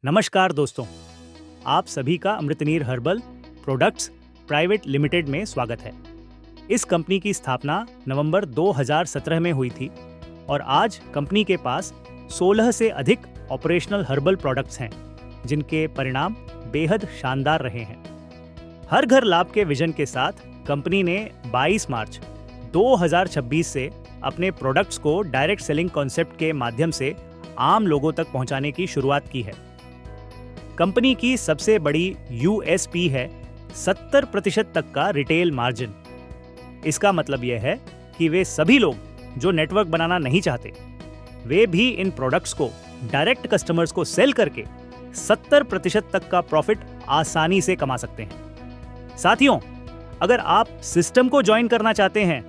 नमस्कार दोस्तों, आप सभी का अमृतनीर हर्बल प्रोडक्ट्स प्राइवेट लिमिटेड में स्वागत है। इस कंपनी की स्थापना नवंबर 2017 में हुई थी और आज कंपनी के पास 16 से अधिक ऑपरेशनल हर्बल प्रोडक्ट्स हैं, जिनके परिणाम बेहद शानदार रहे हैं। हर घर लाभ के विजन के साथ कंपनी ने 22 मार्च 2026 से अपने प्रोडक्ट्स को डायरेक्ट सेलिंग कॉन्सेप्ट के माध्यम से आम लोगों तक पहुंचाने की शुरुआत की है। कंपनी की सबसे बड़ी यूएसपी है 70% तक का रिटेल मार्जिन। इसका मतलब यह है कि वे सभी लोग जो नेटवर्क बनाना नहीं चाहते, वे भी इन प्रोडक्ट्स को डायरेक्ट कस्टमर्स को सेल करके 70% तक का प्रॉफिट आसानी से कमा सकते हैं। साथियों, अगर आप सिस्टम को ज्वाइन करना चाहते हैं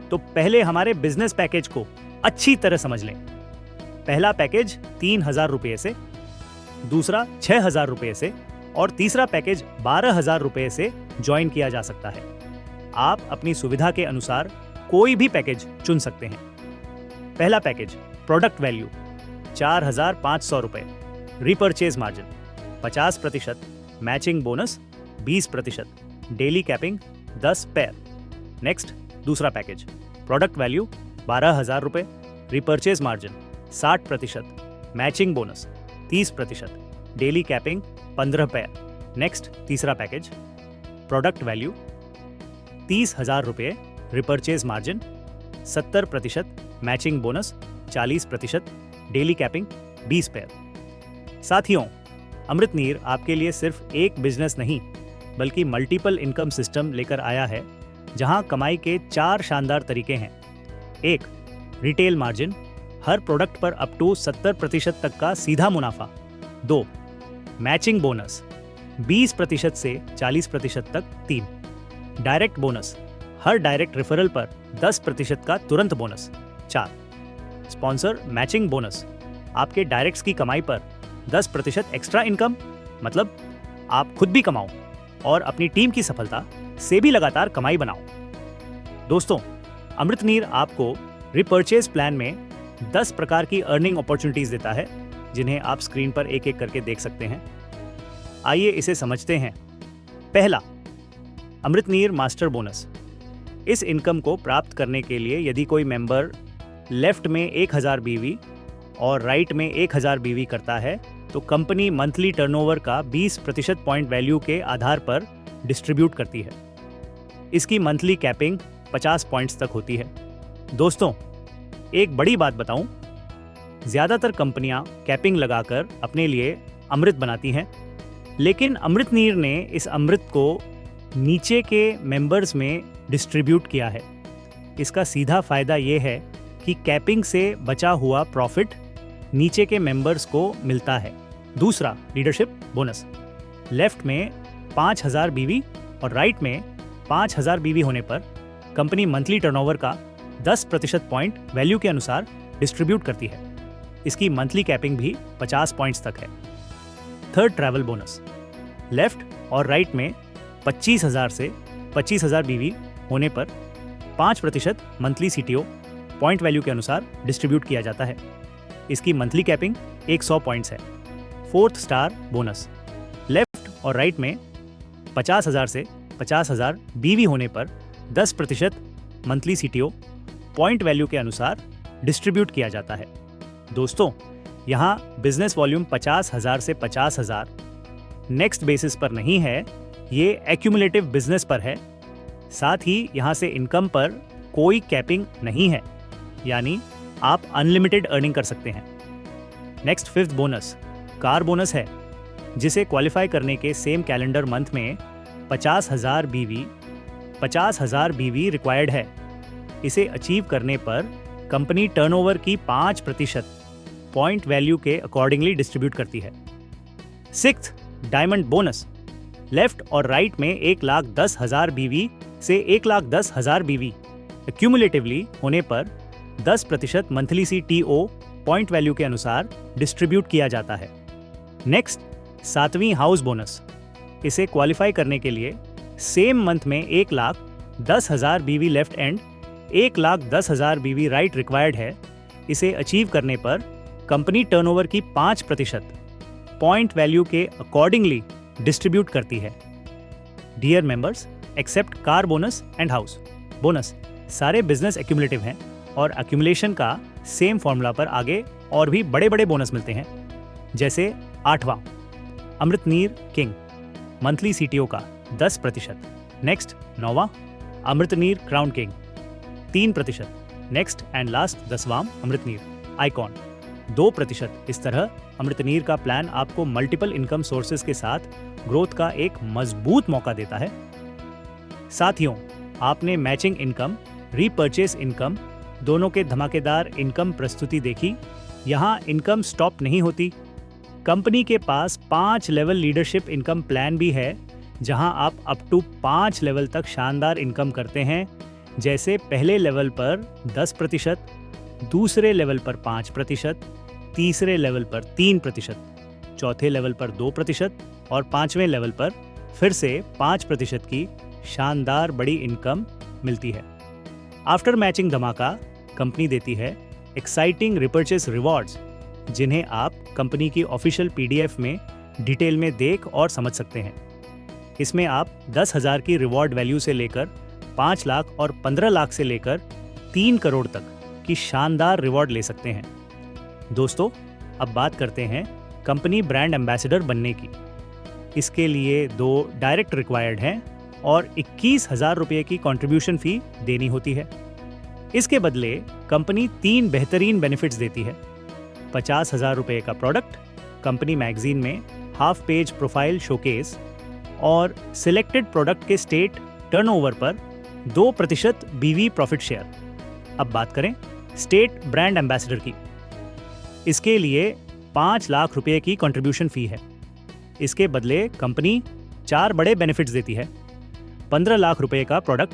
तो पहले हमारे बिजनेस पैकेज को अच्छी तरह समझ लें। पहला पैकेज 3,000 रुपये से, दूसरा 6,000 रुपये से और तीसरा पैकेज 12,000 रुपये से ज्वाइन किया जा सकता है। आप अपनी सुविधा के अनुसार कोई भी पैकेज चुन सकते हैं। पहला पैकेज प्रोडक्ट वैल्यू 4,500 रुपये, repurchase margin 50%, matching bonus 20%, daily capping 10 pair. Next दूसरा पैकेज प्रोडक्ट वैल्यू 12,000 रुपये, repurchase margin 60%, matching bonus 30%, daily capping 15 pair. Next तीसरा पैकेज प्रोडक्ट वैल्यू 30,000 रुपये, repurchase margin 70%, matching bonus 40%, daily capping 20 pair. साथियों, अमृतनीर आपके लिए सिर्फ एक बिजनेस नहीं बल्कि मल्टीपल इनकम सिस्टम लेकर आया है, जहां कमाई के 4 शानदार तरीके हैं। 1. रिटेल मार्जिन, हर प्रोडक्ट पर अप टू 70% तक का सीधा मुनाफा। 2. मैचिंग बोनस 20% से 40% तक 3. डायरेक्ट बोनस, हर डायरेक्ट रेफरल पर 10% का तुरंत बोनस। 4. स्पॉन्सर मैचिंग बोनस, आपके डायरेक्ट्स की कमाई पर 10% एक्स्ट्रा इनकम, मतलब आप खुद भी कमाओ और अपनी टीम की सफलता से भी लगातार कमाई बनाओ। दोस्तों, अमृतनीर आपको रिपर्चेज प्लान में 10 प्रकार की अर्निंग अपॉर्चुनिटीज देता है, जिन्हें आप स्क्रीन पर एक एक करके देख सकते हैं। आइए इसे समझते हैं। पहला, अमृतनीर मास्टर बोनस। इस इनकम को प्राप्त करने के लिए यदि कोई मेंबर लेफ्ट में 1,000 बीवी और राइट में 1,000 बीवी करता है तो कंपनी मंथली टर्नओवर का 20% पॉइंट वैल्यू के आधार पर डिस्ट्रीब्यूट करती है। इसकी मंथली कैपिंग 50 पॉइंट्स तक होती है। दोस्तों, एक बड़ी बात बताऊं, ज्यादातर कंपनियां कैपिंग लगाकर अपने लिए अमृत बनाती हैं, लेकिन अमृतनीर ने इस अमृत को नीचे के मेंबर्स में डिस्ट्रीब्यूट किया है। इसका सीधा फायदा ये है कि कैपिंग से बचा हुआ प्रॉफिट नीचे के मेंबर्स को मिलता है। दूसरा, लीडरशिप बोनस। लेफ्ट में 5,000 बीवी और राइट में 5,000 बीवी होने पर कंपनी मंथली टर्नओवर का 10% पॉइंट वैल्यू के अनुसार डिस्ट्रीब्यूट करती है। इसकी मंथली कैपिंग भी 50 पॉइंट्स तक है। Third, travel bonus. लेफ्ट और राइट में 25,000 से 25,000 बीवी होने पर 5% मंथली सीटीओ पॉइंट वैल्यू के अनुसार डिस्ट्रीब्यूट किया जाता है। इसकी मंथली कैपिंग 100 पॉइंट्स है। Fourth, star bonus. लेफ्ट और राइट में 50,000 से 50,000 बीवी होने पर 10% मंथली सीटीओ पॉइंट वैल्यू के अनुसार डिस्ट्रीब्यूट किया जाता है। दोस्तों, यहाँ बिजनेस वॉल्यूम 50,000 से 50,000 नेक्स्ट बेसिस पर नहीं है, ये एक्यूमुलेटिव बिजनेस पर है। साथ ही यहाँ से इनकम पर कोई कैपिंग नहीं है, यानी आप अनलिमिटेड अर्निंग कर सकते हैं। Next, fifth bonus car bonus है, जिसे क्वालिफाई करने के सेम कैलेंडर मंथ में 50,000 बीवी रिक्वायर्ड है। इसे अचीव करने पर कंपनी टर्नओवर की 5% पॉइंट वैल्यू के अकॉर्डिंगली डिस्ट्रीब्यूट करती है। Sixth, diamond bonus. लेफ्ट और राइट में 1,10,000 बीवी से 1,10,000 बीवी एक्यूमुलेटिवली होने पर 10% मंथली सीटीओ पॉइंट वैल्यू के अनुसार डिस्ट्रीब्यूट किया जाता है। नेक्स्ट, 7वीं हाउस बोनस। इसे क्वालिफाई करने के लिए सेम मंथ में 1,10,000 बीवी लेफ्ट एंड 1,10,000 बीवी राइट रिक्वायर्ड है। इसे अचीव करने पर कंपनी टर्नओवर की 5% पॉइंट वैल्यू के अकॉर्डिंगली डिस्ट्रीब्यूट करती है। Dear members, except car bonus and house bonus, सारे बिजनेस एक्यूमुलेटिव हैं और एक्यूमुलेशन का सेम फॉर्मूला पर आगे और भी बड़े बड़े बोनस मिलते हैं। जैसे 8वां अमृतनीर किंग मंथली सीटीओ का 10%। नेक्स्ट 9वां Amritneer crown king 3%। Next and last 10वां अमृतनीर आइकॉन 2%। इस तरह अमृतनीर का प्लान आपको मल्टीपल इनकम सोर्सेज के साथ ग्रोथ का एक मजबूत मौका देता है। साथियों, आपने मैचिंग इनकम, रीपर्चेस इनकम दोनों के धमाकेदार इनकम प्रस्तुति देखी। यहाँ इनकम स्टॉप नहीं होती। कंपनी के पास 5 लेवल लीडरशिप इनकम प्लान भी है, जहां आप अप टू 5 लेवल तक शानदार इनकम करते हैं। जैसे पहले लेवल पर 10%, दूसरे लेवल पर 5%, तीसरे लेवल पर 3%, चौथे लेवल पर 2% और 5वें लेवल पर फिर से 5% की शानदार बड़ी इनकम मिलती है। आफ्टर मैचिंग धमाका कंपनी देती है एक्साइटिंग रिपर्चेस रिवॉर्ड्स, जिन्हें आप कंपनी की ऑफिशियल पीडीएफ में डिटेल में देख और समझ सकते हैं। इसमें आप 10,000 की रिवॉर्ड वैल्यू से लेकर 5 लाख और 15 लाख से लेकर 3 करोड़ तक की शानदार रिवॉर्ड ले सकते हैं। दोस्तों, अब बात करते हैं कंपनी ब्रांड एम्बेसडर बनने की। इसके लिए 2 डायरेक्ट रिक्वायर्ड हैं और 21,000 रुपये की कंट्रीब्यूशन फी देनी होती है। इसके बदले कंपनी 3 बेहतरीन बेनिफिट्स देती है। 50,000 रुपये का प्रोडक्ट, कंपनी मैगजीन में हाफ पेज प्रोफाइल शोकेस और सिलेक्टेड प्रोडक्ट के स्टेट टर्नओवर पर 2% बीवी प्रॉफिट शेयर। अब बात करें स्टेट ब्रांड एम्बेसडर की। इसके लिए 5 लाख रुपये की कंट्रीब्यूशन फी है। इसके बदले कंपनी 4 बड़े बेनिफिट्स देती है। 15 लाख रुपये का प्रोडक्ट,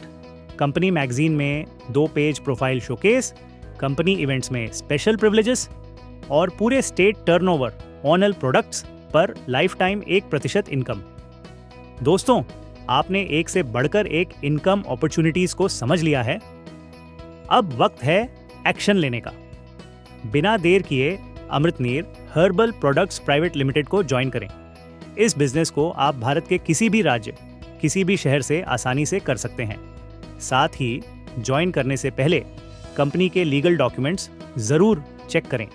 कंपनी मैगजीन में 2 page profile showcase, company events में स्पेशल प्रिविलेजेस और पूरे स्टेट टर्नओवर ऑन प्रोडक्ट्स पर लाइफ टाइम 1% इनकम। दोस्तों, आपने एक से बढ़कर एक इनकम अपॉर्चुनिटीज को समझ लिया है। अब वक्त है एक्शन लेने का। बिना देर किए अमृतनीर हर्बल प्रोडक्ट्स प्राइवेट लिमिटेड को ज्वाइन करें। इस बिजनेस को आप भारत के किसी भी राज्य, किसी भी शहर से आसानी से कर सकते हैं। साथ ही ज्वाइन करने से पहले कंपनी के लीगल डॉक्यूमेंट्स जरूर चेक करें,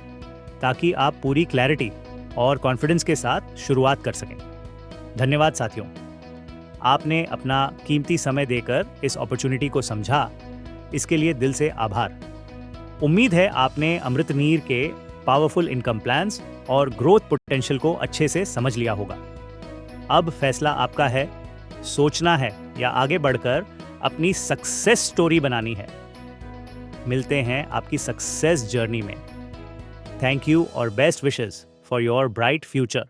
ताकि आप पूरी क्लैरिटी और कॉन्फिडेंस के साथ शुरुआत कर सकें। धन्यवाद साथियों, आपने अपना कीमती समय देकर इस अपॉर्चुनिटी को समझा, इसके लिए दिल से आभार। उम्मीद है आपने अमृतनीर के पावरफुल इनकम प्लान्स और ग्रोथ पोटेंशियल को अच्छे से समझ लिया होगा। अब फैसला आपका है, सोचना है या आगे बढ़कर अपनी सक्सेस स्टोरी बनानी है। मिलते हैं आपकी सक्सेस जर्नी में। थैंक यू और best wishes for your bright future.